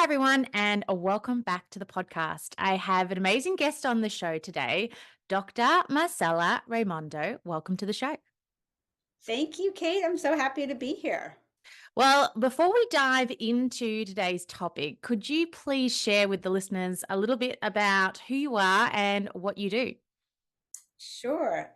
Hi, everyone, and welcome back to the podcast. I have an amazing guest on the show today, Dr. Marcella Raimondo. Welcome to the show. Thank you, Kate. I'm so happy to be here. Well, before we dive into today's topic, could you please share with the listeners a little bit about who you are and what you do? Sure.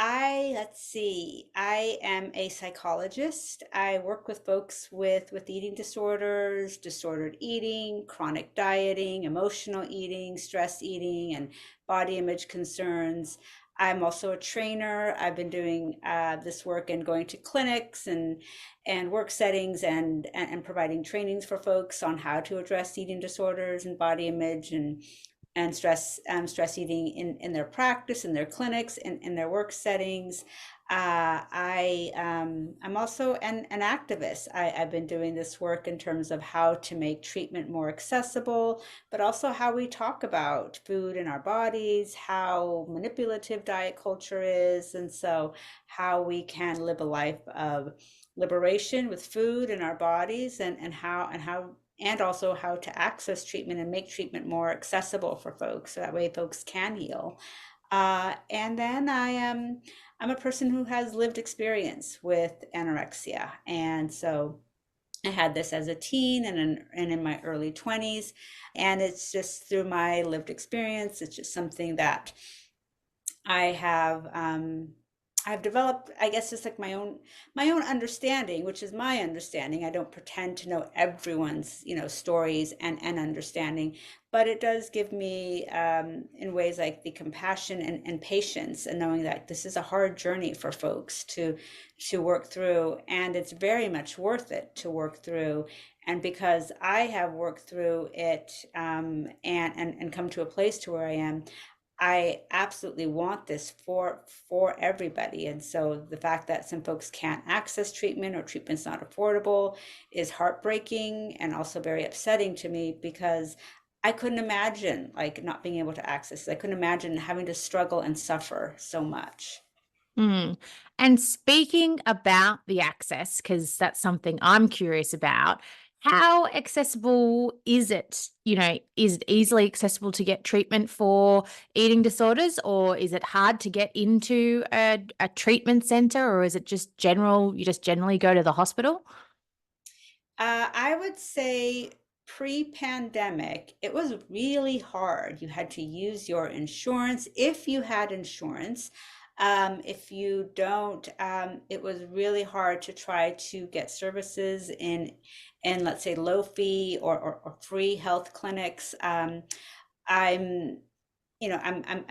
Let's see, I am a psychologist. I work with folks with eating disorders, disordered eating, chronic dieting, emotional eating, stress eating, and body image concerns. I'm also a trainer. I've been doing this work and going to clinics and work settings and providing trainings for folks on how to address eating disorders and body image and stress eating in their practice, in their clinics, in their work settings. I'm also an activist. I've been doing this work in terms of how to make treatment more accessible, but also how we talk about food in our bodies, how manipulative diet culture is, and so how we can live a life of liberation with food in our bodies and also how to access treatment and make treatment more accessible for folks so that way folks can heal. And then I'm a person who has lived experience with anorexia, and so I had this as a teen and in my early 20s, and it's just through my lived experience. It's just something that I have I've developed, I guess, just like my own understanding, which is my understanding. I don't pretend to know everyone's, stories and understanding, but it does give me, in ways like the compassion and patience, and knowing that this is a hard journey for folks to work through, and it's very much worth it to work through. And because I have worked through it, and come to a place to where I am, I absolutely want this for everybody. And so the fact that some folks can't access treatment or treatment's not affordable is heartbreaking and also very upsetting to me, because I couldn't imagine like not being able to access it. I couldn't imagine having to struggle and suffer so much. Mm. And speaking about the access, because that's something I'm curious about, how accessible is it? Is it easily accessible to get treatment for eating disorders, or is it hard to get into a treatment center, or is it just general? You just generally go to the hospital? I would say pre-pandemic, it was really hard. You had to use your insurance if you had insurance. If you don't, it was really hard to try to get services in let's say low fee or free health clinics. I'm I'm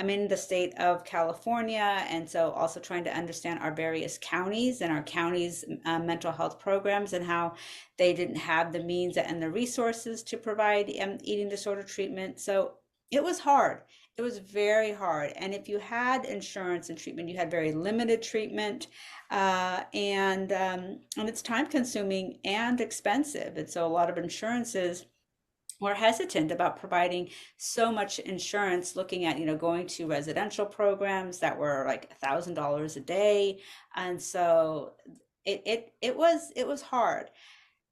in the state of California, and so also trying to understand our various counties and our counties' mental health programs and how they didn't have the means and the resources to provide eating disorder treatment. So it was hard. It was very hard. And if you had insurance and treatment, you had very limited treatment, and it's time consuming and expensive. And so a lot of insurances were hesitant about providing so much insurance, looking at going to residential programs that were like $1,000 a day. And so it was hard.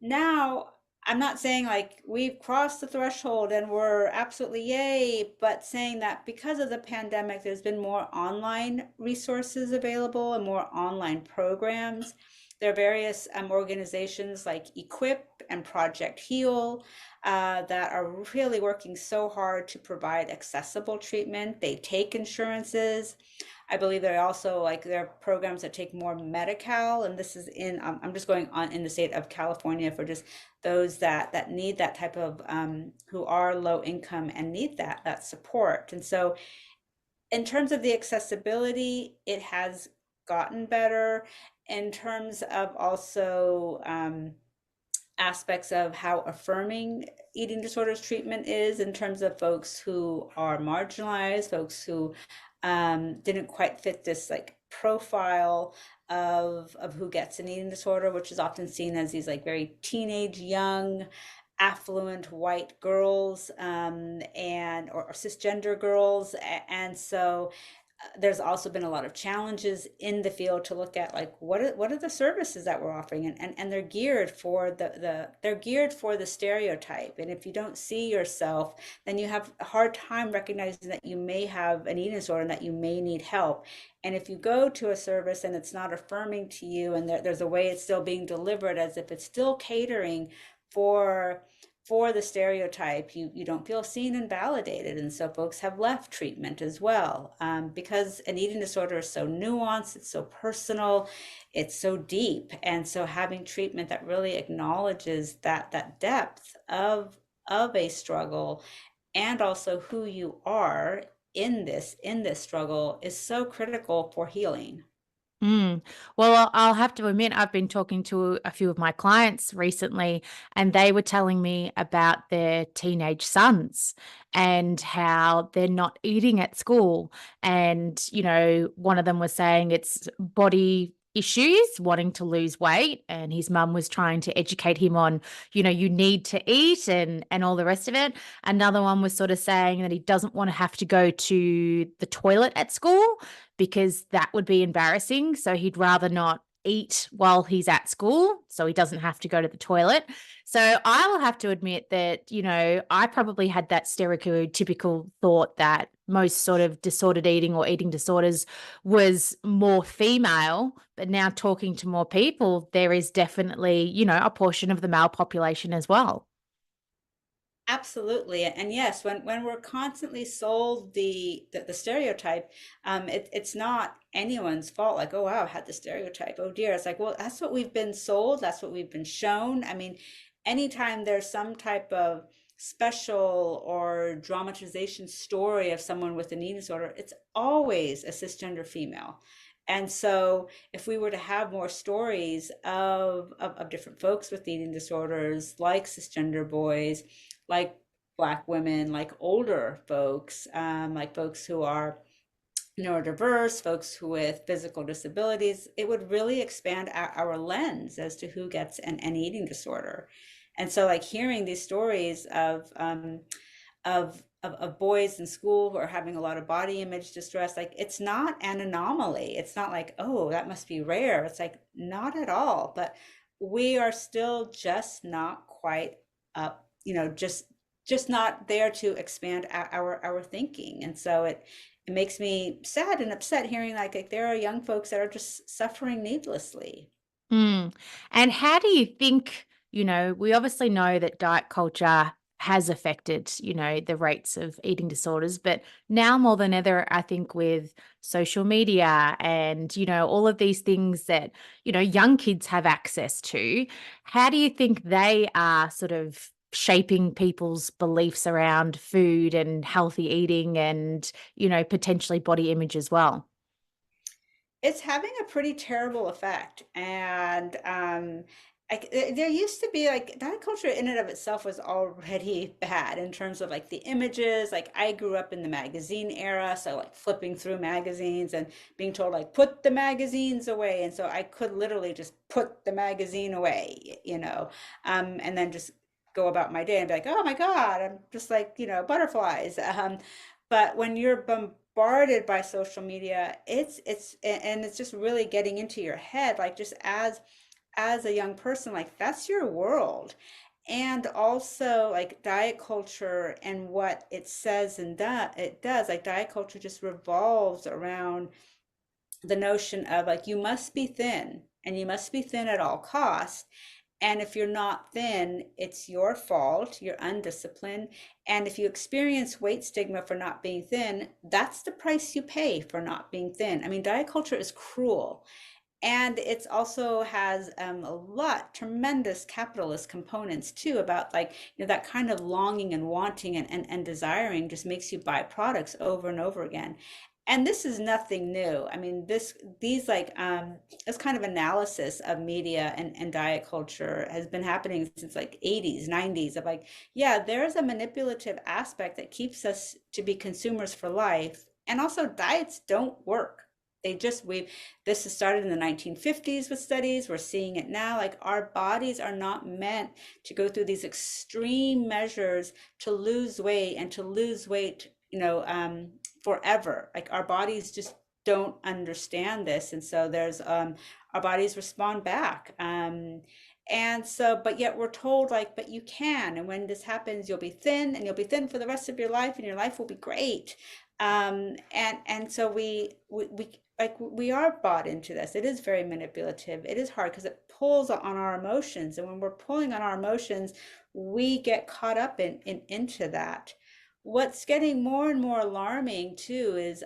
Now, I'm not saying like we've crossed the threshold and we're absolutely yay, but saying that because of the pandemic, there's been more online resources available and more online programs. There are various organizations like Equip and Project Heal that are really working so hard to provide accessible treatment. They take insurances. I believe there are also like there are programs that take more Medi-Cal, and this is in I'm just going on in the state of California for just those that need that type of who are low income and need that support. And so in terms of the accessibility, it has gotten better. In terms of also aspects of how affirming eating disorders treatment is, in terms of folks who are marginalized, folks who didn't quite fit this like profile of who gets an eating disorder, which is often seen as these like very teenage, young, affluent white girls, and or cisgender girls. And so There's also been a lot of challenges in the field to look at, like, what are the services that we're offering, and they're geared for they're geared for the stereotype. And if you don't see yourself, then you have a hard time recognizing that you may have an eating disorder and that you may need help. And if you go to a service and it's not affirming to you, and there's a way it's still being delivered as if it's still catering for the stereotype, you don't feel seen and validated. And so folks have left treatment as well, because an eating disorder is so nuanced, it's so personal, it's so deep. And so having treatment that really acknowledges that depth of a struggle, and also who you are in this struggle, is so critical for healing. Mm. Well, I'll have to admit, I've been talking to a few of my clients recently, and they were telling me about their teenage sons and how they're not eating at school. And, one of them was saying it's body issues, wanting to lose weight. And his mum was trying to educate him on, you need to eat and all the rest of it. Another one was sort of saying that he doesn't want to have to go to the toilet at school because that would be embarrassing. So he'd rather not eat while he's at school so he doesn't have to go to the toilet. So I will have to admit that, I probably had that stereotypical thought that most sort of disordered eating or eating disorders was more female. But now talking to more people, there is definitely, a portion of the male population as well. Absolutely. And yes, when we're constantly sold the stereotype, it's not anyone's fault. Like, oh wow, I had the stereotype. Oh dear. It's like, well, that's what we've been sold. That's what we've been shown. I mean, anytime there's some type of special or dramatization story of someone with an eating disorder, it's always a cisgender female. And so if we were to have more stories of different folks with eating disorders, like cisgender boys, like Black women, like older folks, like folks who are neurodiverse, folks who with physical disabilities, it would really expand our lens as to who gets an eating disorder. And so, like, hearing these stories of boys in school who are having a lot of body image distress, like, it's not an anomaly. It's not like, oh, that must be rare. It's like, not at all. But we are still just not quite up, just not there to expand our thinking. And so it makes me sad and upset hearing, like, there are young folks that are just suffering needlessly. Mm. And how do you think, we obviously know that diet culture has affected, the rates of eating disorders, but now more than ever, I think with social media and, all of these things that, young kids have access to, how do you think they are sort of shaping people's beliefs around food and healthy eating and, potentially body image as well? It's having a pretty terrible effect. And there used to be, like, diet culture in and of itself was already bad in terms of, like, the images. Like, I grew up in the magazine era, so, like, flipping through magazines and being told, like, put the magazines away. And so I could literally just put the magazine away, and then just go about my day and be like, oh my God, I'm just like, butterflies. But when you're bombarded by social media, and it's just really getting into your head, like, just as a young person, like, that's your world. And also, like, diet culture and what it says and it does, like, diet culture just revolves around the notion of, like, you must be thin, and you must be thin at all costs. And if you're not thin, it's your fault, you're undisciplined. And if you experience weight stigma for not being thin, that's the price you pay for not being thin. I mean, diet culture is cruel. And it's also has a lot tremendous capitalist components too, about, like, that kind of longing and wanting and desiring just makes you buy products over and over again. And this is nothing new. I mean, this kind of analysis of media and diet culture has been happening since, like, 80s, 90s, of, like, yeah, there's a manipulative aspect that keeps us to be consumers for life. And also, diets don't work. We've This has started in the 1950s with studies. We're seeing it now. Like, our bodies are not meant to go through these extreme measures to lose weight, and to lose weight, forever. Like our bodies just don't understand this. And so there's our bodies respond back. And so, but yet we're told like, but you can, and when this happens, you'll be thin, and you'll be thin for the rest of your life, and your life will be great. And so we like we are bought into this. It is very manipulative. It is hard because it pulls on our emotions, and when we're pulling on our emotions, we get caught up into that. What's getting more and more alarming too is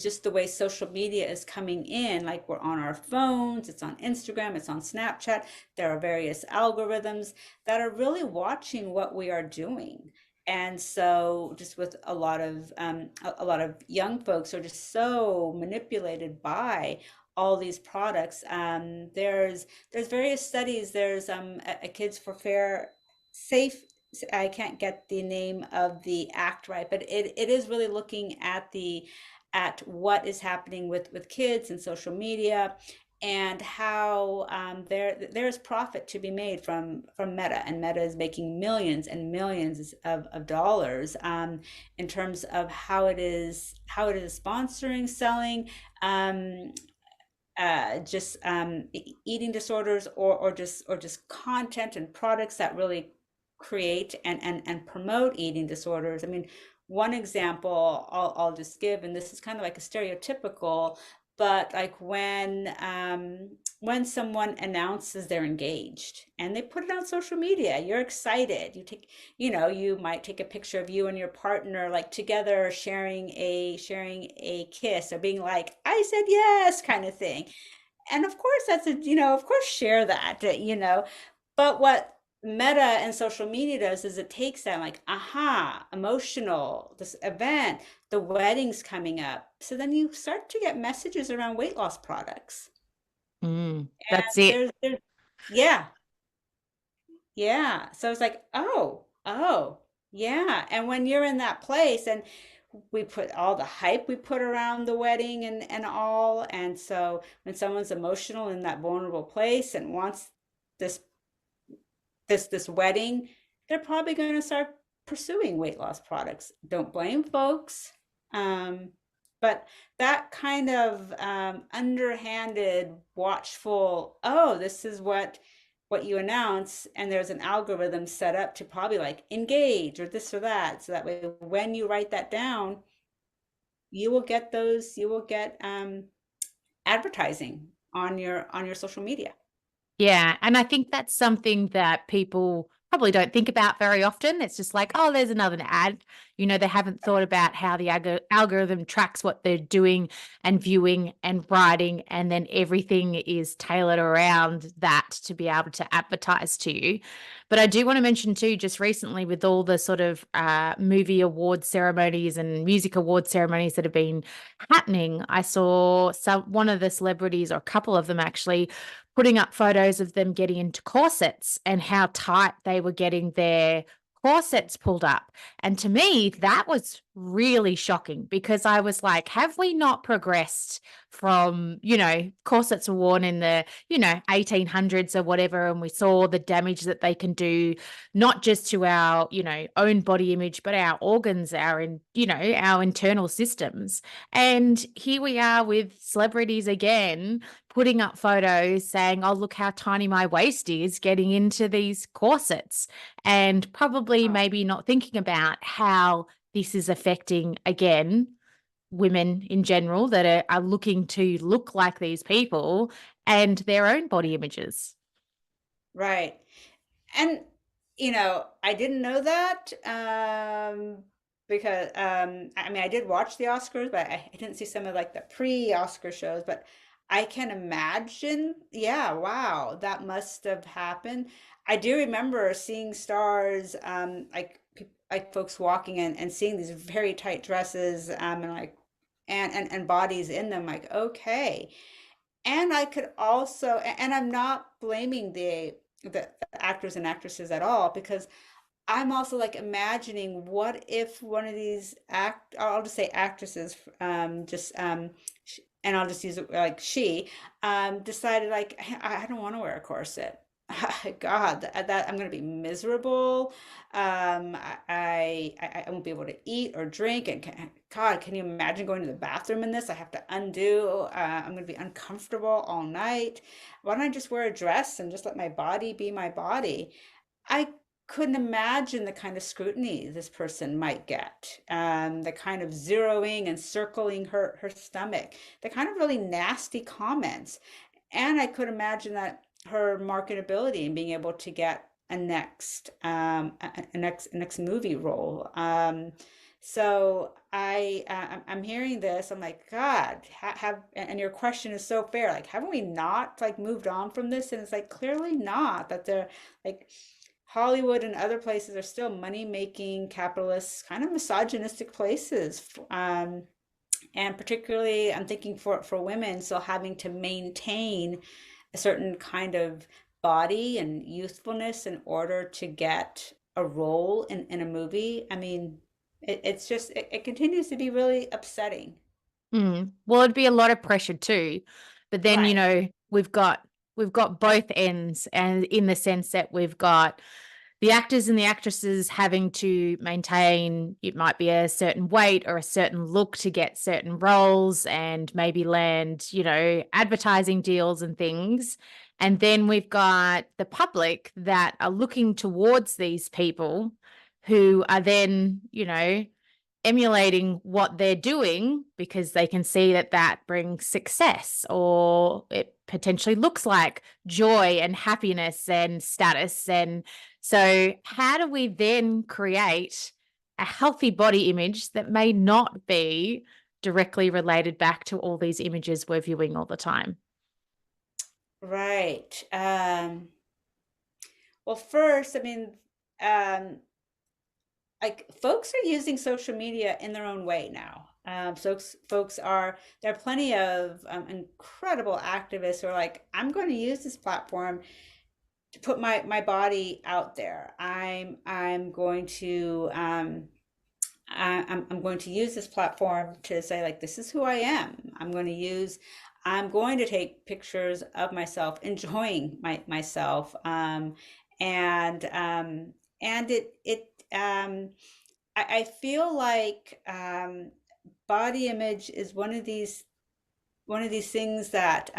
just the way social media is coming in. Like we're on our phones, it's on Instagram, it's on Snapchat. There are various algorithms that are really watching what we are doing. And so just with a lot of young folks are just so manipulated by all these products. There's various studies. There's a Kids for Fair Safe, I can't get the name of the act right, but it is really looking at the at what is happening with kids and social media, and how there's profit to be made from Meta, and Meta is making millions and millions of dollars in terms of how it is sponsoring, selling, just eating disorders, or just content and products that really create and promote eating disorders. I mean, one example I'll just give, and this is kind of like a stereotypical, but like when someone announces they're engaged and they put it on social media, you're excited. You might take a picture of you and your partner like together sharing a kiss, or being like, I said yes, kind of thing. And of course of course share that. But what Meta and social media does is it takes that, like, aha, emotional, this event, the wedding's coming up. So then you start to get messages around weight loss products. That's And it. yeah, yeah. So it's like, oh, yeah. And when you're in that place, and we put all the hype we put around the wedding and all. And so when someone's emotional in that vulnerable place and wants this this wedding, they're probably going to start pursuing weight loss products. Don't blame folks. Um, but that kind of underhanded, watchful, oh, this is what you announce, and there's an algorithm set up to probably like engage or this or that. So that way, when you write that down, you will get advertising on your social media. Yeah, and I think that's something that people probably don't think about very often. It's just like, oh, there's another ad. They haven't thought about how the algorithm tracks what they're doing and viewing and writing, and then everything is tailored around that to be able to advertise to you. But I do want to mention too, just recently with all the sort of movie award ceremonies and music award ceremonies that have been happening, I saw one of the celebrities, or a couple of them actually, putting up photos of them getting into corsets and how tight they were getting their corsets pulled up. And to me, that was really shocking, because I was like, have we not progressed from, corsets were worn in the, 1800s or whatever, and we saw the damage that they can do, not just to our, own body image, but our organs, our internal systems. And here we are with celebrities again putting up photos saying, oh, look how tiny my waist is, getting into these corsets, and probably maybe not thinking about how this is affecting, again, women in general that are looking to look like these people and their own body images. Right. And I didn't know that because I mean I did watch the Oscars, but I didn't see some of like the pre-Oscar shows, but I can imagine, yeah, wow, that must have happened. I do remember seeing stars like folks walking in and seeing these very tight dresses and like and bodies in them, like, okay. And I could also, and I'm not blaming the actors and actresses at all, because I'm also like imagining, what if one of these I'll just say actresses, and I'll just use it like she, decided like, I don't want to wear a corset. God, that I'm going to be miserable. I won't be able to eat or drink. And God, can you imagine going to the bathroom in this? I have to undo. I'm going to be uncomfortable all night. Why don't I just wear a dress and just let my body be my body? I couldn't imagine the kind of scrutiny this person might get, the kind of zeroing and circling her stomach, the kind of really nasty comments. And I could imagine that her marketability and being able to get a next movie role. So I'm hearing this. I'm like, God, and your question is so fair. Like, haven't we not like moved on from this? And it's like clearly not. That they're like Hollywood and other places are still money making, capitalist, kind of misogynistic places. And particularly, I'm thinking for women, still having to maintain a certain kind of body and youthfulness in order to get a role in a movie. I mean, it's just, it continues to be really upsetting. Well, it'd be a lot of pressure too. But then, Right. we've got both ends, and in the sense that we've got the actors and the actresses having to maintain, it might be a certain weight or a certain look to get certain roles and maybe land, advertising deals and things. And then we've got the public that are looking towards these people who are then, emulating what they're doing because they can see that that brings success, or it potentially looks like joy and happiness and status. And so, how do we then create a healthy body image that may not be directly related back to all these images we're viewing all the time? Right. Well, first, I mean, um, like folks are using social media in their own way now. So folks are, there are plenty of incredible activists who are like, I'm going to use this platform to put my body out there. I'm going to I'm going to use this platform to say like, this is who I am. I'm going to take pictures of myself enjoying myself, and it I feel like body image is one of these things that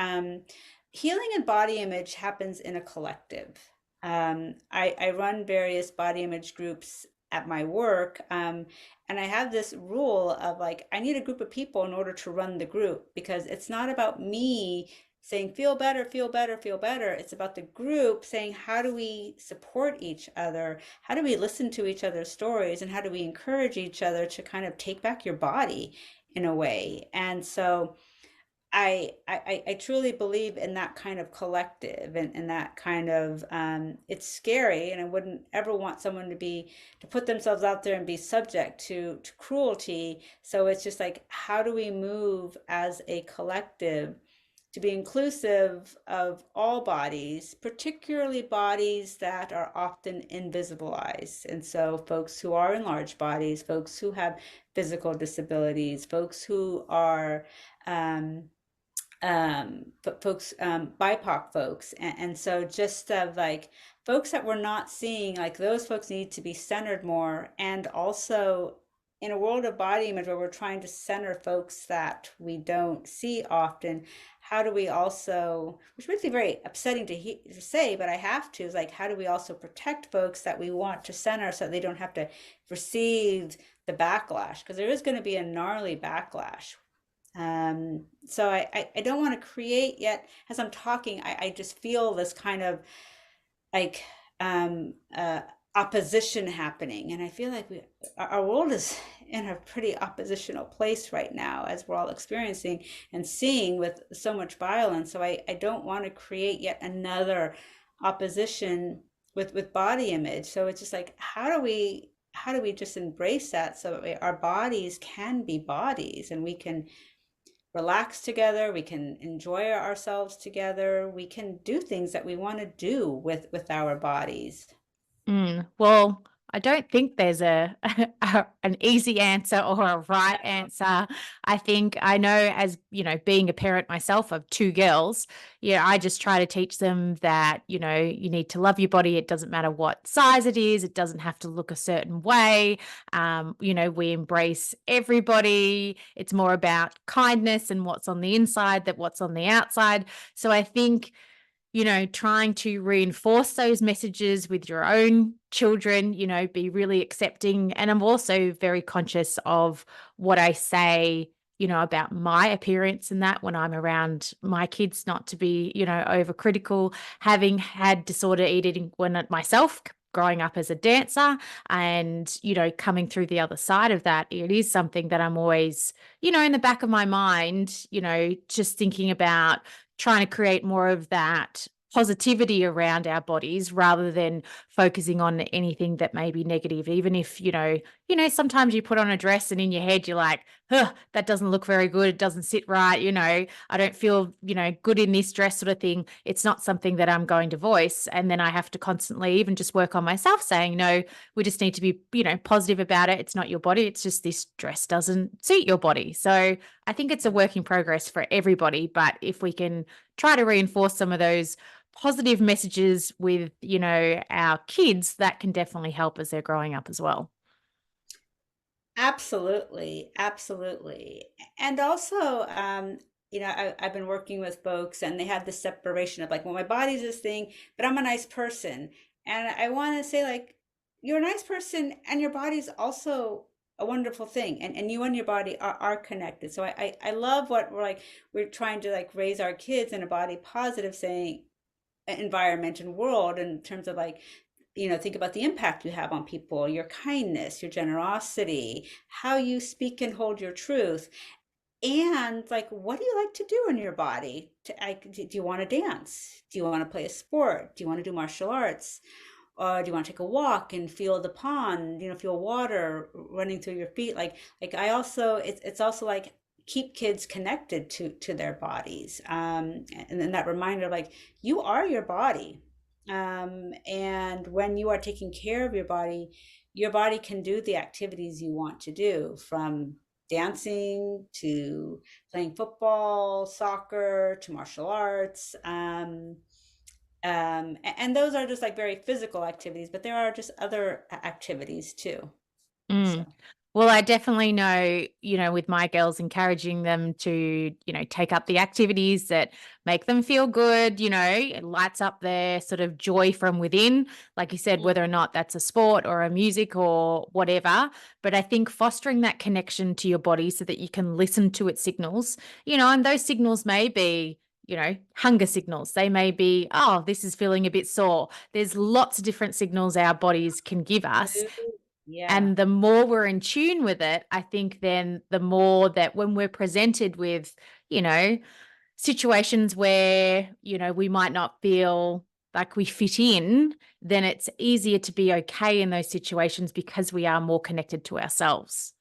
healing and body image happens in a collective. I run various body image groups at my work, and I have this rule of like, I need a group of people in order to run the group, because it's not about me saying feel better, feel better, feel better. It's about the group saying, how do we support each other? How do we listen to each other's stories? And how do we encourage each other to kind of take back your body in a way? And so I truly believe in that kind of collective, and that kind of it's scary, and I wouldn't ever want someone to put themselves out there and be subject to cruelty. So it's just like, how do we move as a collective to be inclusive of all bodies, particularly bodies that are often invisibilized. And so folks who are in large bodies, folks who have physical disabilities, folks who are um, folks, BIPOC folks, and so just like folks that we're not seeing, like those folks need to be centered more. And also, in a world of body image where we're trying to center folks that we don't see often, how do we also, which makes me very upsetting to say, but I have to, is like, how do we also protect folks that we want to center so that they don't have to receive the backlash? Because there is going to be a gnarly backlash. So I don't want to create yet. As I'm talking, I just feel this kind of like opposition happening. And I feel like our world is in a pretty oppositional place right now, as we're all experiencing and seeing with so much violence. So I don't want to create yet another opposition with body image. So it's just like, how do we just embrace that so that our bodies can be bodies, and we can relax together, we can enjoy ourselves together, we can do things that we want to do with our bodies. Well, I don't think there's an easy answer or a right answer. I think I know as, being a parent myself of two girls, yeah, I just try to teach them that, you need to love your body. It doesn't matter what size it is. It doesn't have to look a certain way. We embrace everybody. It's more about kindness and what's on the inside than what's on the outside. So I think, trying to reinforce those messages with your own children, be really accepting. And I'm also very conscious of what I say, about my appearance and that when I'm around my kids, not to be, overcritical, having had disorder eating when myself growing up as a dancer and, coming through the other side of that, it is something that I'm always, in the back of my mind, just thinking about trying to create more of that positivity around our bodies rather than focusing on anything that may be negative. Even if, sometimes you put on a dress and in your head you're like, huh, that doesn't look very good. It doesn't sit right. I don't feel, good in this dress sort of thing. It's not something that I'm going to voice. And then I have to constantly even just work on myself saying, no, we just need to be, positive about it. It's not your body. It's just this dress doesn't suit your body. So I think it's a work in progress for everybody. But if we can try to reinforce some of those positive messages with, our kids, that can definitely help as they're growing up as well. Absolutely, absolutely. And also, I've been working with folks and they have this separation of like, well, my body's this thing, but I'm a nice person. And I want to say, like, you're a nice person and your body's also a wonderful thing. And you and your body are connected. So I love what we're trying to like raise our kids in a body positive saying environment and world in terms of like think about the impact you have on people, your kindness, your generosity, how you speak and hold your truth. And like, what do you like to do in your body? Do you want to dance? Do you want to play a sport? Do you want to do martial arts? Or do you want to take a walk and feel the pond, feel water running through your feet? I also, it's also like keep kids connected to their bodies. And then that reminder, like, you are your body. And when you are taking care of your body can do the activities you want to do, from dancing to playing football, soccer to martial arts. And those are just like very physical activities, but there are just other activities too. Mm. So, Well, I definitely know, with my girls, encouraging them to, take up the activities that make them feel good, it lights up their sort of joy from within. Like you said, whether or not that's a sport or a music or whatever. But I think fostering that connection to your body so that you can listen to its signals, and those signals may be, hunger signals. They may be, oh, this is feeling a bit sore. There's lots of different signals our bodies can give us. yeah, And the more we're in tune with it, I think then the more that when we're presented with, you know, situations where, we might not feel like we fit in, then it's easier to be okay in those situations because we are more connected to ourselves.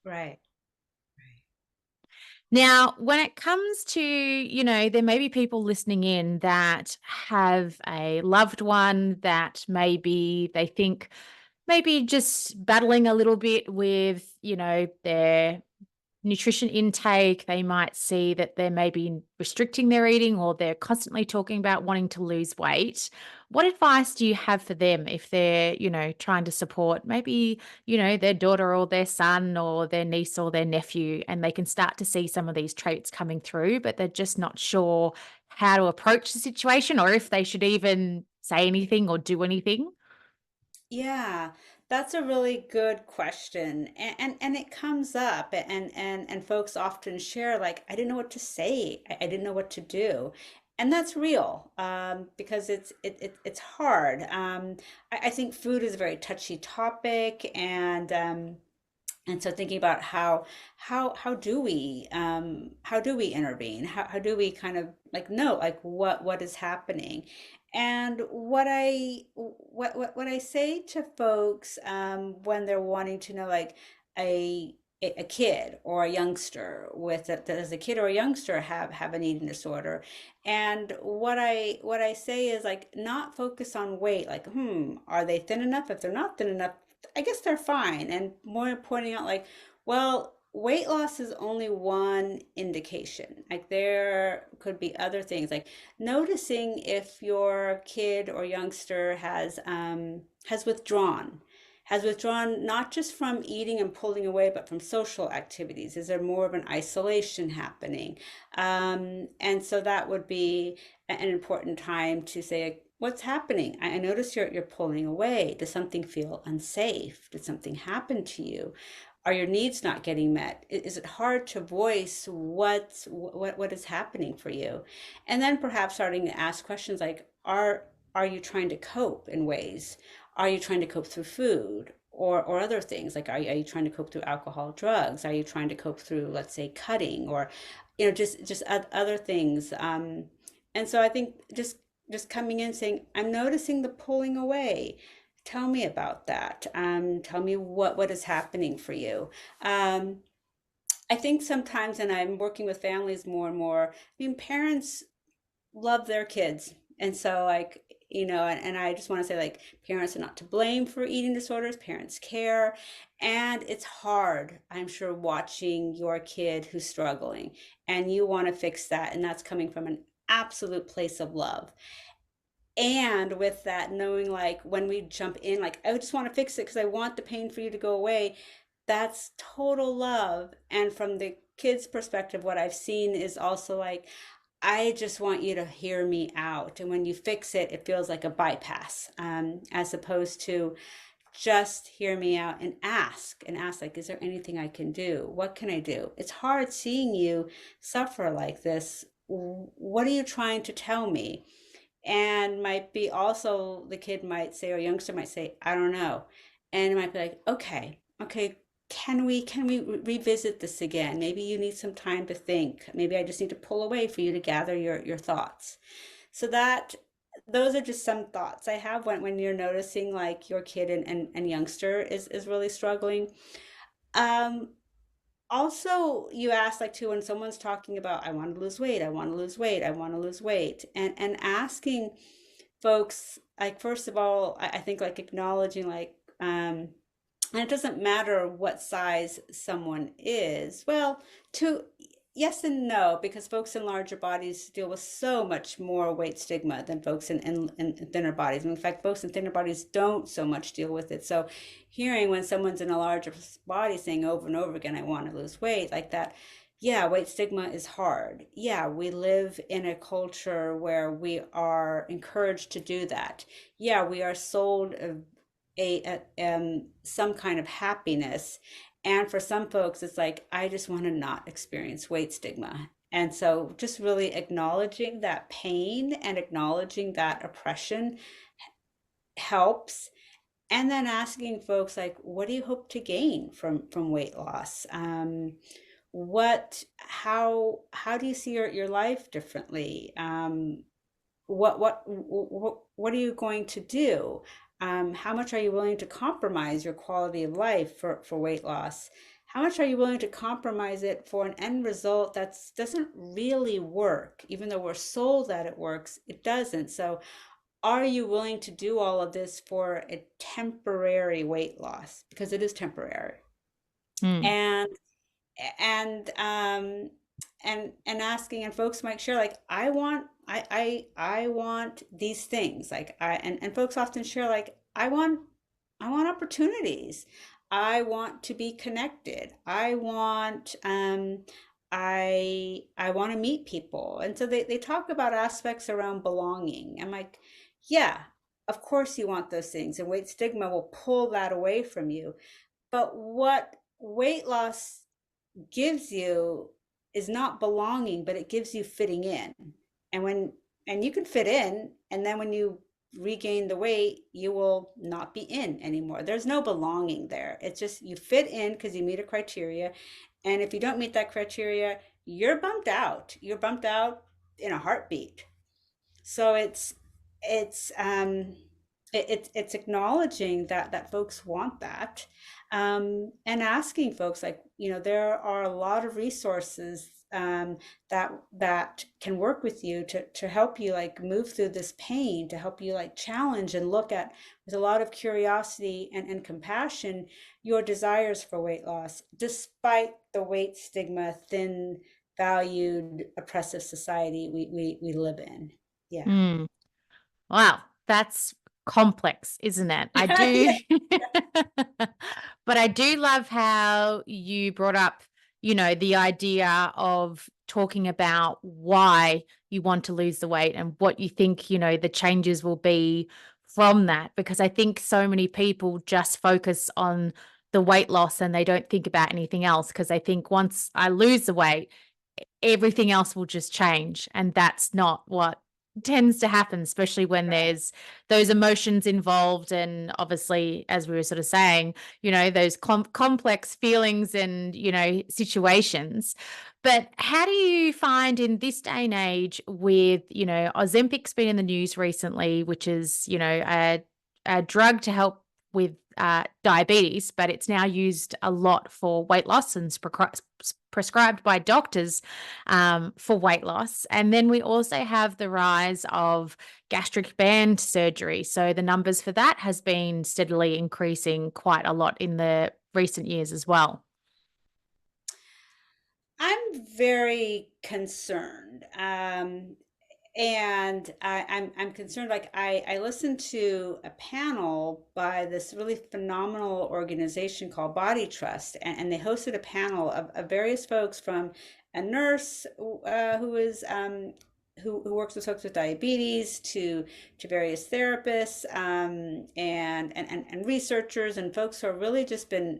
right. Now, when it comes to, there may be people listening in that have a loved one that maybe they think maybe just battling a little bit with, their nutrition intake. They might see that they're maybe restricting their eating or they're constantly talking about wanting to lose weight. What advice do you have for them if they're, trying to support maybe, their daughter or their son or their niece or their nephew, and they can start to see some of these traits coming through, but they're just not sure how to approach the situation or if they should even say anything or do anything? Yeah, that's a really good question. And it comes up and folks often share like, I didn't know what to say. I didn't know what to do. And that's real, because it's hard. I think food is a very touchy topic, and so thinking about how do we intervene? How do we kind of like know like what is happening? And what I say to folks when they're wanting to know like a a kid or a youngster with does a kid or a youngster have an eating disorder, and what I say is like not focus on weight, like are they thin enough? If they're not thin enough, I guess they're fine. And more pointing out like, well, weight loss is only one indication. Like there could be other things, like noticing if your kid or youngster has withdrawn not just from eating and pulling away, but from social activities. Is there more of an isolation happening? And so that would be an important time to say, what's happening? I notice you're pulling away. Does something feel unsafe? Did something happen to you? Are your needs not getting met? Is it hard to voice what is happening for you? And then perhaps starting to ask questions like, are you trying to cope in ways? Are you trying to cope through food or other things? Like, are you trying to cope through alcohol, drugs? Are you trying to cope through, let's say, cutting or, just other things? And so I think just coming in saying, I'm noticing the pulling away. Tell me about that. Tell me what is happening for you. Um, I think sometimes, and I'm working with families more and more, I mean, parents love their kids. And so like, and I just want to say like parents are not to blame for eating disorders. Parents care. And it's hard, I'm sure, watching your kid who's struggling and you want to fix that. And that's coming from an absolute place of love. And with that, knowing like when we jump in, like, I just want to fix it because I want the pain for you to go away. That's total love. And from the kid's perspective, what I've seen is also like, I just want you to hear me out. And when you fix it, it feels like a bypass, as opposed to just hear me out and ask, like, is there anything I can do? What can I do? It's hard seeing you suffer like this. What are you trying to tell me? And might be also the kid might say, or youngster might say, I don't know. And it might be like, okay, can we revisit this again? Maybe you need some time to think. Maybe I just need to pull away for you to gather your thoughts. So that those are just some thoughts I have when you're noticing like your kid and youngster is really struggling. Um, Also, you ask like too when someone's talking about I want to lose weight, I want to lose weight, I want to lose weight, and asking folks like first of all, I think like acknowledging like and it doesn't matter what size someone is. Well, to yes and no, because folks in larger bodies deal with so much more weight stigma than folks in thinner bodies. In fact, folks in thinner bodies don't so much deal with it. So hearing when someone's in a larger body saying over and over again, I want to lose weight, like that, yeah, weight stigma is hard. Yeah, we live in a culture where we are encouraged to do that. Yeah, we are sold some kind of happiness. And for some folks, it's like, I just want to not experience weight stigma. And so just really acknowledging that pain and acknowledging that oppression helps. And then asking folks like, what do you hope to gain from weight loss? How do you see your life differently? What are you going to do? How much are you willing to compromise your quality of life for weight loss? How much are you willing to compromise it for an end result that doesn't really work? Even though we're sold that it works, it doesn't. So are you willing to do all of this for a temporary weight loss? Because it is temporary. Mm. And and and asking, and folks might share like I want these things, like and folks often share like I want opportunities. I want to be connected. I want to meet people. And so they talk about aspects around belonging. I'm like, yeah, of course you want those things, and weight stigma will pull that away from you. But what weight loss gives you is not belonging, but it gives you fitting in. And and you can fit in, and then when you regain the weight, you will not be in anymore. There's no belonging there. It's just you fit in because you meet a criteria. And if you don't meet that criteria, you're bumped out. You're bumped out in a heartbeat. So it's it's acknowledging that folks want that, and asking folks like, there are a lot of resources that can work with you to help you like move through this pain, to help you like challenge and look at with a lot of curiosity and compassion your desires for weight loss, despite the weight stigma, thin, valued, oppressive society we live in. Yeah. Mm. Wow, that's complex, isn't it? I Yeah. do. But I do love how you brought up, the idea of talking about why you want to lose the weight and what you think, the changes will be from that. Because I think so many people just focus on the weight loss and they don't think about anything else because they think once I lose the weight, everything else will just change. And that's not what tends to happen, especially when Right. there's those emotions involved. And obviously, as we were sort of saying, those complex feelings and, situations. But how do you find in this day and age with, Ozempic's been in the news recently, which is, a drug to help with diabetes, but it's now used a lot for weight loss and prescribed by doctors for weight loss. And then we also have the rise of gastric band surgery. So the numbers for that has been steadily increasing quite a lot in the recent years as well. I'm very concerned. And I'm concerned. Like I listened to a panel by this really phenomenal organization called Body Trust, and they hosted a panel of various folks from a nurse who is who works with folks with diabetes to various therapists and researchers and folks who have really just been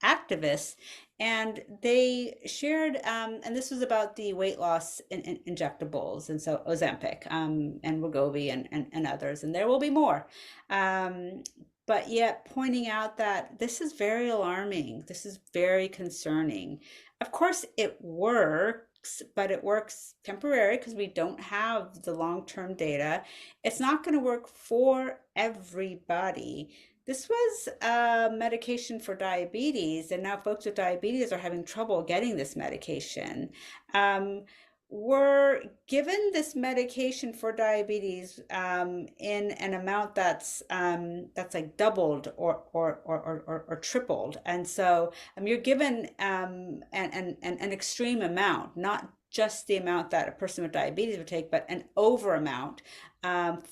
activists, and they shared, and this was about the weight loss in injectables, and so Ozempic, and Wegovy, and others, and there will be more. Um, but yet pointing out that this is very alarming. This is very concerning. Of course, it works, but it works temporary because we don't have the long-term data. It's not going to work for everybody. This was a medication for diabetes, and now folks with diabetes are having trouble getting this medication. Um, we're given this medication for diabetes in an amount that's like doubled or tripled, and so you're given an extreme amount, not just the amount that a person with diabetes would take, but an over amount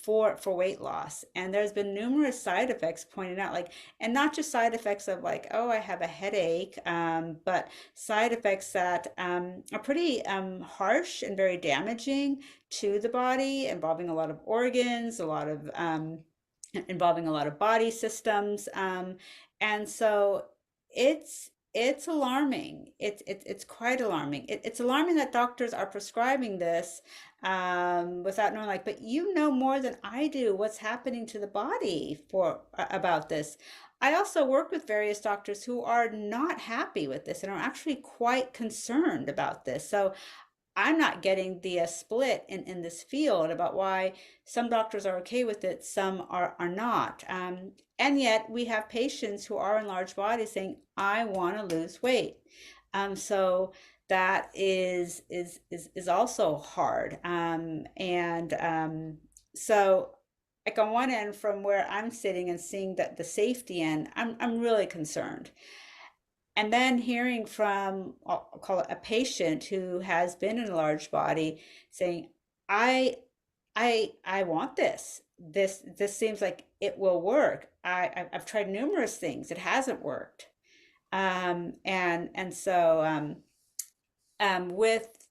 for weight loss. And there's been numerous side effects pointed out, like, and not just side effects of like, oh, I have a headache, but side effects that are pretty harsh and very damaging to the body, involving a lot of organs, a lot of involving a lot of body systems, and so it's alarming. It's quite alarming. It's alarming that doctors are prescribing this without knowing, like, but you know more than I do what's happening to the body for about this. I also work with various doctors who are not happy with this and are actually quite concerned about this. So I'm not getting the split in this field about why some doctors are okay with it, some are not. And yet we have patients who are in large bodies saying, I want to lose weight. So that is also hard. So like on one end, from where I'm sitting and seeing that the safety end, I'm really concerned. And then hearing from, I'll call it a patient who has been in a large body saying, I I want this. This seems like it will work. I've tried numerous things. It hasn't worked.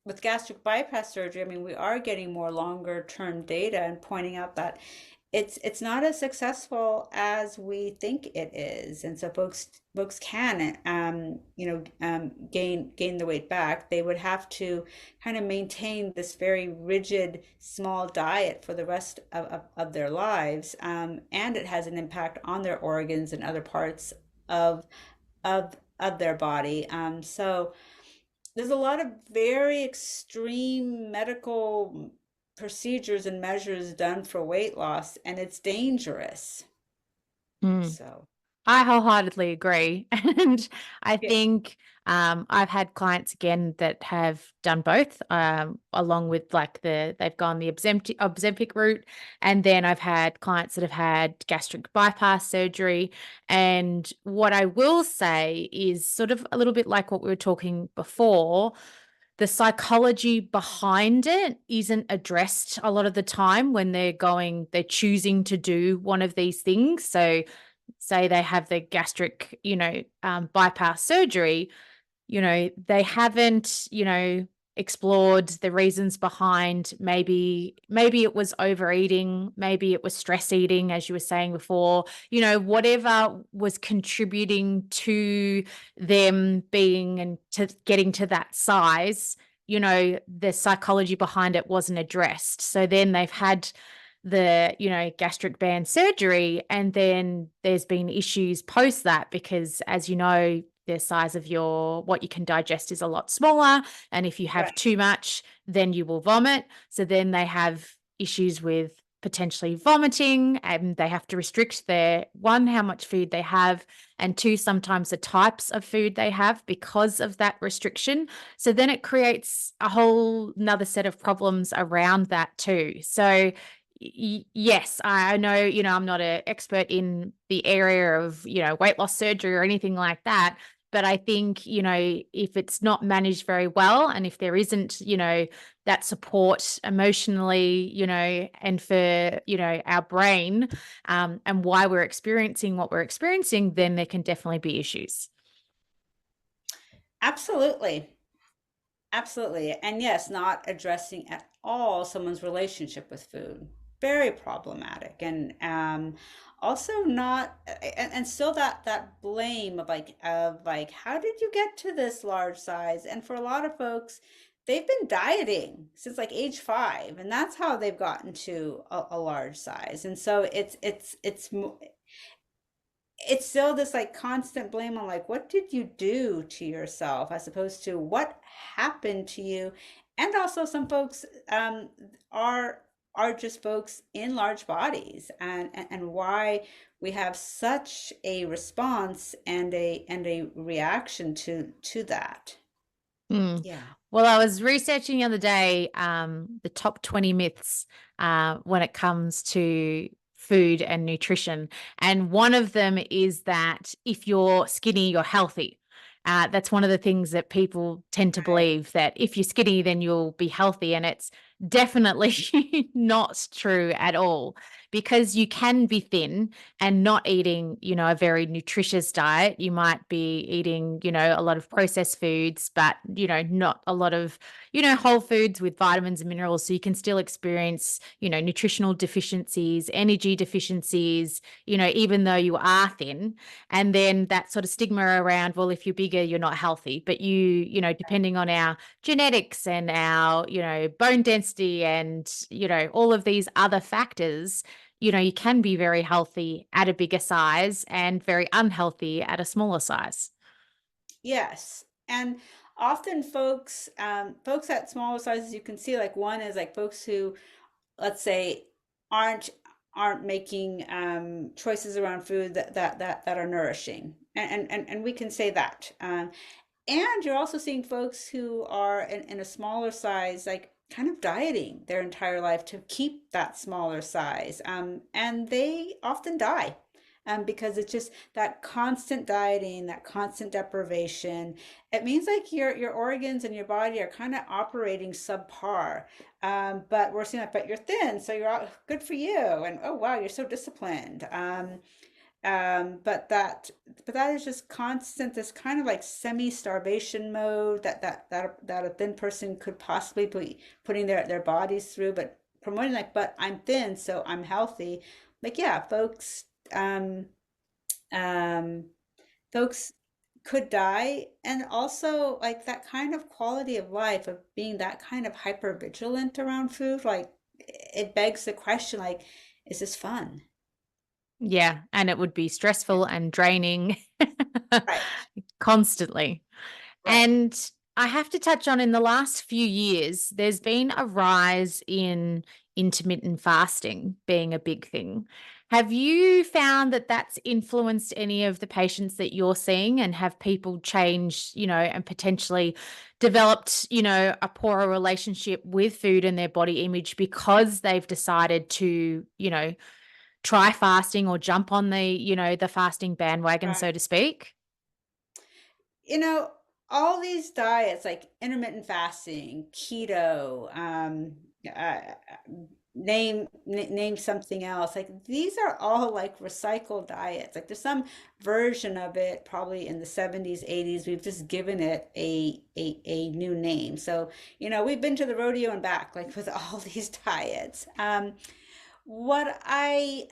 With gastric bypass surgery, I mean, we are getting more longer term data and pointing out that it's not as successful as we think it is, and so folks can gain the weight back. They would have to kind of maintain this very rigid small diet for the rest of their lives, and it has an impact on their organs and other parts of of their body. So there's a lot of very extreme medical procedures and measures done for weight loss, and it's dangerous. Mm. So. I wholeheartedly agree. And I Yeah. think I've had clients again that have done both, along with like they've gone the Ozempic route. And then I've had clients that have had gastric bypass surgery. And what I will say is sort of a little bit like what we were talking before. The psychology behind it isn't addressed a lot of the time when they're choosing to do one of these things. So say they have the gastric, bypass surgery, they haven't, explored the reasons behind maybe it was overeating, maybe it was stress eating, as you were saying before, whatever was contributing to them being and to getting to that size, the psychology behind it wasn't addressed. So then they've had the gastric band surgery, and then there's been issues post that because, as you know, the size of your what you can digest is a lot smaller, and if you have Right. too much then you will vomit. So then they have issues with potentially vomiting, and they have to restrict their one, how much food they have, and two, sometimes the types of food they have because of that restriction. So then it creates a whole another set of problems around that too. So yes, I know, I'm not an expert in the area of, weight loss surgery or anything like that. But I think, if it's not managed very well, and if there isn't, that support emotionally, and for, our brain, and why we're experiencing what we're experiencing, then there can definitely be issues. Absolutely. Absolutely. And yes, not addressing at all someone's relationship with food. Very problematic. And also not and still that blame of like how did you get to this large size? And for a lot of folks, they've been dieting since like age 5, and that's how they've gotten to a large size. And so it's still this like constant blame on like what did you do to yourself as opposed to what happened to you. And also some folks are just folks in large bodies, and why we have such a response and a reaction to that. Mm. Yeah. Well, I was researching the other day, the top 20 myths when it comes to food and nutrition. And one of them is that if you're skinny, you're healthy. That's one of the things that people tend to Right. believe, that if you're skinny, then you'll be healthy. And it's definitely not true at all, because you can be thin and not eating, a very nutritious diet. You might be eating, a lot of processed foods, but, not a lot of, whole foods with vitamins and minerals. So you can still experience, nutritional deficiencies, energy deficiencies, even though you are thin. And then that sort of stigma around, well, if you're bigger, you're not healthy. But depending on our genetics and our, bone density and, all of these other factors, you can be very healthy at a bigger size and very unhealthy at a smaller size. Yes. And often folks at smaller sizes, you can see like one is like folks who, let's say, aren't aren't making choices around food that are nourishing, and we can say that. And you're also seeing folks who are in a smaller size, like kind of dieting their entire life to keep that smaller size, and they often die. Because it's just that constant dieting, that constant deprivation. It means like your organs and your body are kind of operating subpar. But we're seeing like, but you're thin, so you're all, good for you, and oh wow, you're so disciplined. But that is just constant, this kind of like semi-starvation mode that a thin person could possibly be putting their bodies through, but promoting like, but I'm thin, so I'm healthy. Like, yeah, um, folks could die, and also like that kind of quality of life of being that kind of hyper vigilant around food, like it begs the question, like, is this fun? Yeah. And it would be Yeah. stressful and draining Right. constantly. Right. And I have to touch on, in the last few years, there's been a rise in intermittent fasting being a big thing. Have you found that that's influenced any of the patients that you're seeing, and have people changed, and potentially developed, a poorer relationship with food and their body image because they've decided to, try fasting or jump on the fasting bandwagon, Right. so to speak? You know, all these diets like intermittent fasting, keto, uh, name something else. Like these are all like recycled diets. Like there's some version of it probably in the 70s, 80s. We've just given it a new name. So, we've been to the rodeo and back like with all these diets. What I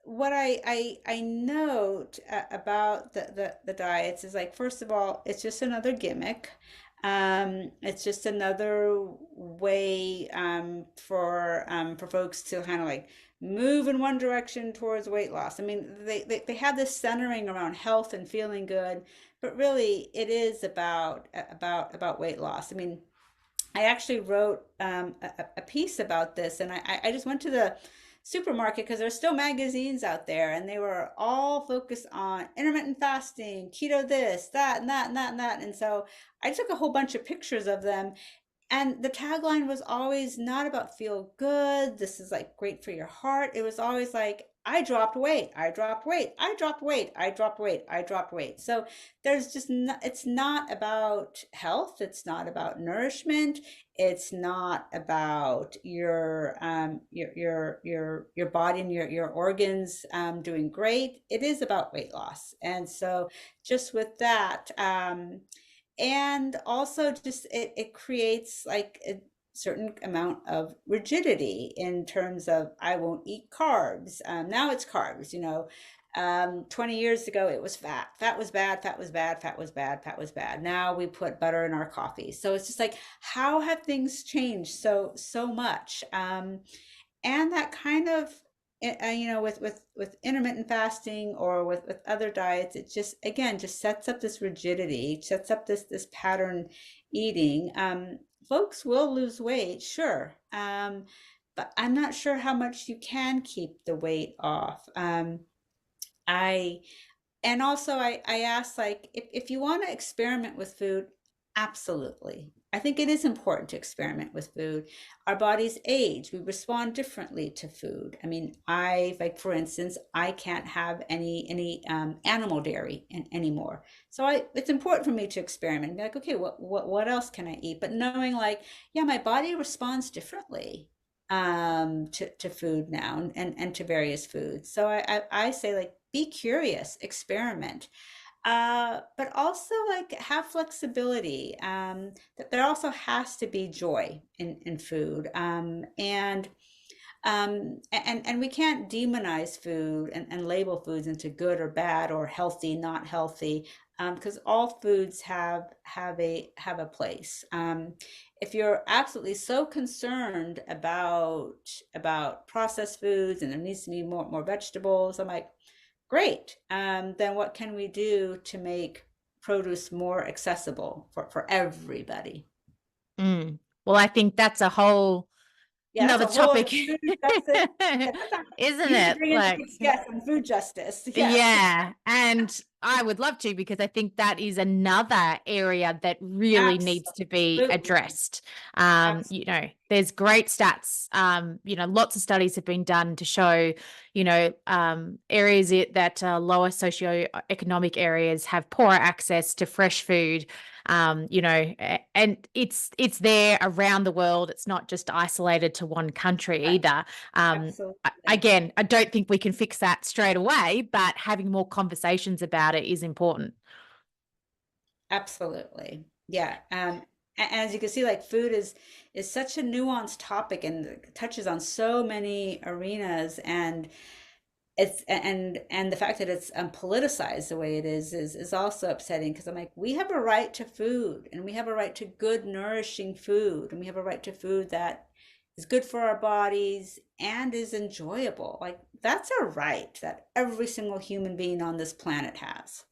what I note about the diets is like first of all, it's just another gimmick. It's just another way for folks to kind of like move in one direction towards weight loss. I mean, they have this centering around health and feeling good, but really it is about weight loss. I mean, I actually wrote a piece about this, and I just went to the supermarket because there's still magazines out there, and they were all focused on intermittent fasting, keto, this, that, and that, and that, and that. And so I took a whole bunch of pictures of them, and the tagline was always not about feel good. This is like great for your heart. It was always like, I dropped weight, I dropped weight, I dropped weight, I dropped weight, I dropped weight. So there's just not, it's not about health. It's not about nourishment. It's not about your body and your organs doing great. It is about weight loss. And so just with that, and also just it creates like a certain amount of rigidity in terms of I won't eat carbs. Now it's carbs. 20 years ago it was fat. Fat was bad, fat was bad, fat was bad, fat was bad. Now we put butter in our coffee. So it's just like, how have things changed so much? And that kind of with intermittent fasting or with other diets, it just again just sets up this rigidity, sets up this pattern eating. Folks will lose weight, sure, but I'm not sure how much you can keep the weight off. I and also I asked like if you want to experiment with food, absolutely. I think it is important to experiment with food. Our bodies age, we respond differently to food. I mean, I like for instance, I can't have any animal dairy anymore. So it's important for me to experiment and be like, okay, what else can I eat? But knowing like, yeah, my body responds differently to food now and to various foods. So I say like be curious, experiment, but also like have flexibility. That there also has to be joy in food, and we can't demonize food and label foods into good or bad or healthy, not healthy, because all foods have a place. If you're absolutely so concerned about processed foods and there needs to be more vegetables, I'm like, great. Then what can we do to make produce more accessible for everybody? Mm. Well, I think that's a whole Yeah, that's another a whole topic, other food justice. Yeah, isn't you need to it? bring in Like, yes, on food justice. Yes, yeah, and I would love to, because I think that is another area that really needs to be absolutely, addressed. absolutely. There's great stats. Lots of studies have been done to show, areas that lower socioeconomic areas have poorer access to fresh food. And it's there around the world. It's not just isolated to one country Right, either. absolutely. Again, I don't think we can fix that straight away, but having more conversations about it is important. Absolutely. Yeah. And as you can see, like food is such a nuanced topic and touches on so many arenas, and the fact that it's politicized the way it is also upsetting because I'm like, we have a right to food, and we have a right to good, nourishing food, and we have a right to food that is good for our bodies and is enjoyable. Like that's a right that every single human being on this planet has.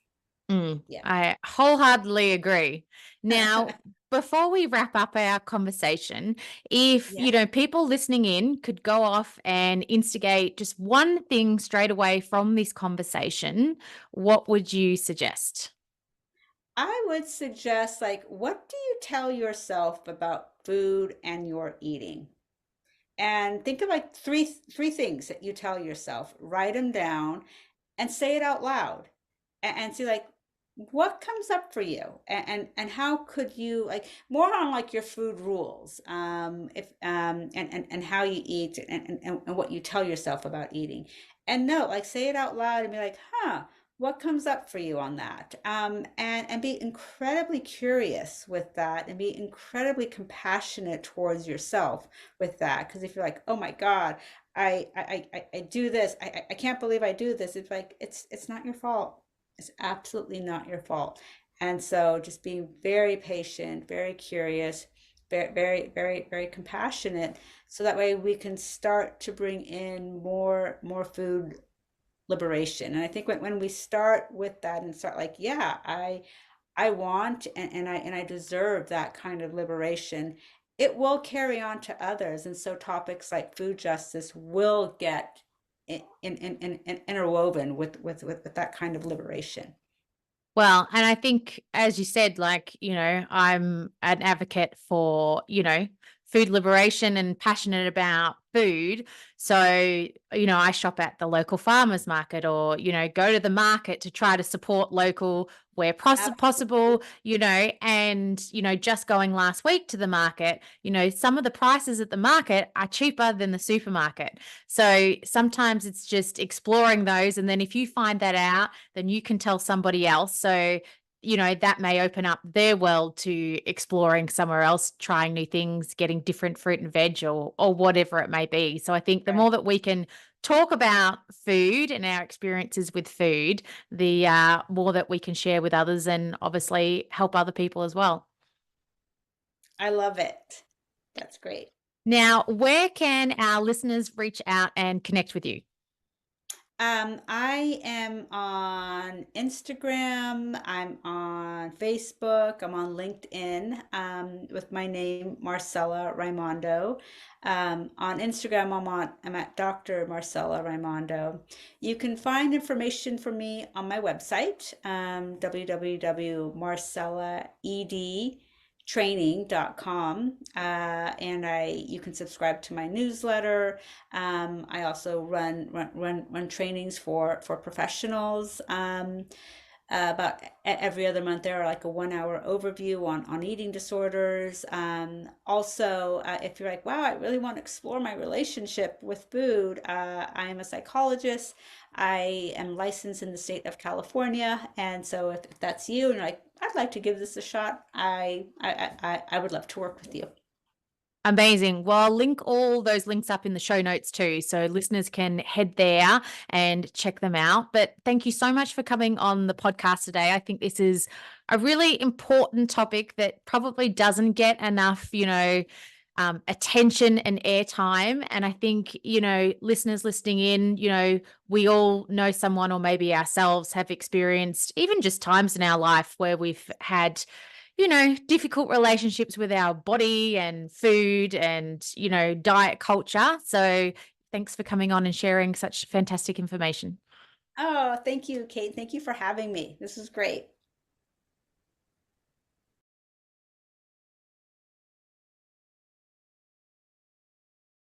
Yeah. I wholeheartedly agree. Now, before we wrap up our conversation, if, Yeah. people listening in could go off and instigate just one thing straight away from this conversation, what would you suggest? I would suggest, like, what do you tell yourself about food and your eating? And think of like three things that you tell yourself. Write them down and say it out loud, and see, like, what comes up for you, and how could you, like, more on like your food rules, if and how you eat, and what you tell yourself about eating. And no, like, say it out loud and be like, huh, what comes up for you on that, and be incredibly curious with that, and be incredibly compassionate towards yourself with that. Because if you're like, oh my God, I do this, I can't believe I do this, it's like, it's not your fault. It's absolutely not your fault. And so just being very patient, very curious, very, very, very, very compassionate, so that way we can start to bring in more food liberation. And I think when we start with that and start like, yeah, I want, and I deserve that kind of liberation, it will carry on to others. And so topics like food justice will get interwoven with that kind of liberation. Well, and I think, as you said, like, I'm an advocate for, food liberation and passionate about food. So, I shop at the local farmers market or, go to the market to try to support local where Absolutely. possible, and, just going last week to the market, some of the prices at the market are cheaper than the supermarket. So sometimes it's just exploring those. And then if you find that out, then you can tell somebody else. So, that may open up their world to exploring somewhere else, trying new things, getting different fruit and veg or whatever it may be. So I think the Right. more that we can talk about food and our experiences with food, the more that we can share with others and obviously help other people as well. I love it. That's great. Now, where can our listeners reach out and connect with you? I am on Instagram, I'm on Facebook, I'm on LinkedIn, with my name, Marcella Raimondo. On Instagram, I'm at Dr. Marcella Raimondo. You can find information for me on my website, www.marcellaedtraining.com. And you can subscribe to my newsletter. I also run trainings for professionals. About every other month, there are like a 1 hour overview on eating disorders. Also, if you're like, wow, I really want to explore my relationship with food, I am a psychologist. I am licensed in the state of California, and so if that's you and you're like, I'd like to give this a shot, I would love to work with you. Amazing. Well, I'll link all those links up in the show notes too, so listeners can head there and check them out. But thank you so much for coming on the podcast today. I think this is a really important topic that probably doesn't get enough, attention and airtime. And I think, listeners listening in, we all know someone or maybe ourselves have experienced even just times in our life where we've had difficult relationships with our body and food and, diet culture. So thanks for coming on and sharing such fantastic information. Oh, thank you, Kate. Thank you for having me. This is great.